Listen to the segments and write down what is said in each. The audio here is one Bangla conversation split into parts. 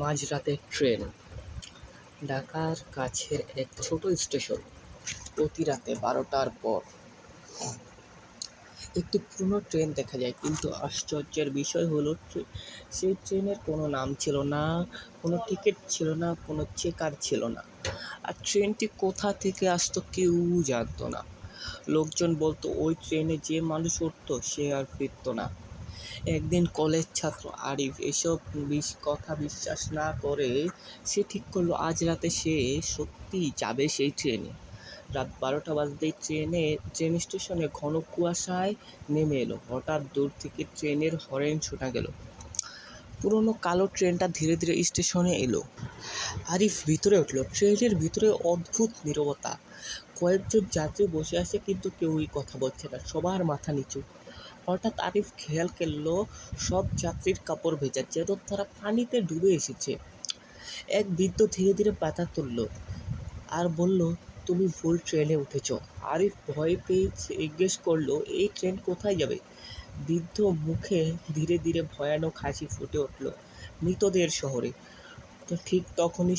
মাঝরাতে ট্রেন। ঢাকার কাছের এক ছোট স্টেশন। প্রতি রাতে 12টার পর একটি পুরনো ট্রেন দেখা যায়, কিন্তু আশ্চর্যের বিষয় হলো সেই ট্রেনের কোনো নাম ছিল না, কোনো টিকিট ছিল না, কোনো চেকার ছিল না। আর ট্রেনটি কোথা থেকে আসতো কেউ জানতো না। লোকজন বলতো ওই ট্রেনে যে মানুষ উঠতো সে আর ফিরতো না। একদিন কলেজ ছাত্র আরিফ এসব কথা বিশ্বাস না করে সে ঠিক করলো আজ রাতে সে সত্যিই যাবে সেই ট্রেনে। রাত 12টা বাজতেই ট্রেন স্টেশনে ঘন কুয়াশায় নেমে এলো। হঠাৎ দূর থেকে ট্রেনের হর্ন শোনা গেল। পুরনো কালো ট্রেনটা ধীরে ধীরে স্টেশনে এলো। আরিফ ভিতরে উঠল। ট্রেনের ভিতরে অদ্ভুত নীরবতা। কয়েকজন যাত্রী বসে আছে, কিন্তু কেউই কথা বলছে না, সবার মাথা নিচু। হঠাৎ আরিফ খেয়াল করলো সব যাত্রীর কাপড় ভেজা, যেন তারা পানিতে ডুবে এসেছে। এক বৃদ্ধ ধীরে ধীরে পাতা তুলল আর বলল, তুমি ভুল ট্রেনে উঠেছ। আরিফ ভয় পেয়ে জিজ্ঞেস করলো, এই ট্রেন কোথায় যাবে? বৃদ্ধ মুখে ধীরে ধীরে ভয়ানক হাসি ফুটে উঠল, মৃতদের শহরে। তো ঠিক তখনই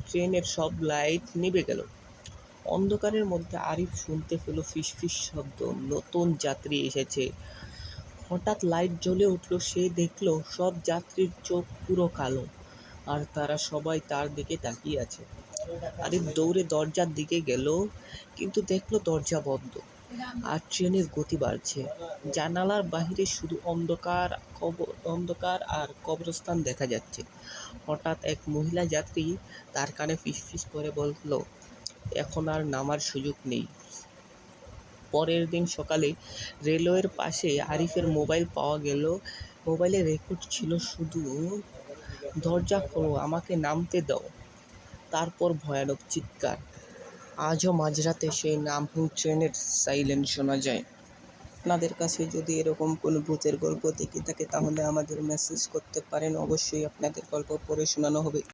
ট্রেনের সব লাইট নিভে গেল। অন্ধকারের মধ্যে আরিফ শুনতে পেল ফিসফিস শব্দ, নতুন যাত্রী এসেছে। হঠাৎ লাইট জ্বলে উঠল। সে দেখল সব যাত্রীর চোখ পুরো কালো, আর তারা সবাই তার দিকে তাকিয়ে আছে। আরিফ দৌড়ে দরজার দিকে গেল, কিন্তু দেখল দরজা বন্ধ। আর ট্রেনের গতি বাড়ছে। জানালার বাহিরে শুধু অন্ধকার আর কবরস্থান দেখা যাচ্ছে। হঠাৎ এক মহিলা যাত্রী তার কানে ফিসফিস করে বলল, এখন আর নামার সুযোগ নেই। পরের দিন সকালে রেলওয়ের পাশে আরিফের মোবাইল পাওয়া গেল। মোবাইলে রেকর্ড ছিল শুধু, দরজা খোলো, আমাকে নামতে দাও। তারপর ভয়ানক চিৎকার। আজও মাঝরাতে সেই নামহীন ট্রেনের সাইলেন্ট শোনা যায়। আপনাদের কাছে যদি এরকম কোনো ভূতের গল্প থেকে থাকে তাহলে আমাদের মেসেজ করতে পারেন, অবশ্যই আপনাদের গল্প পড়ে শোনানো হবে।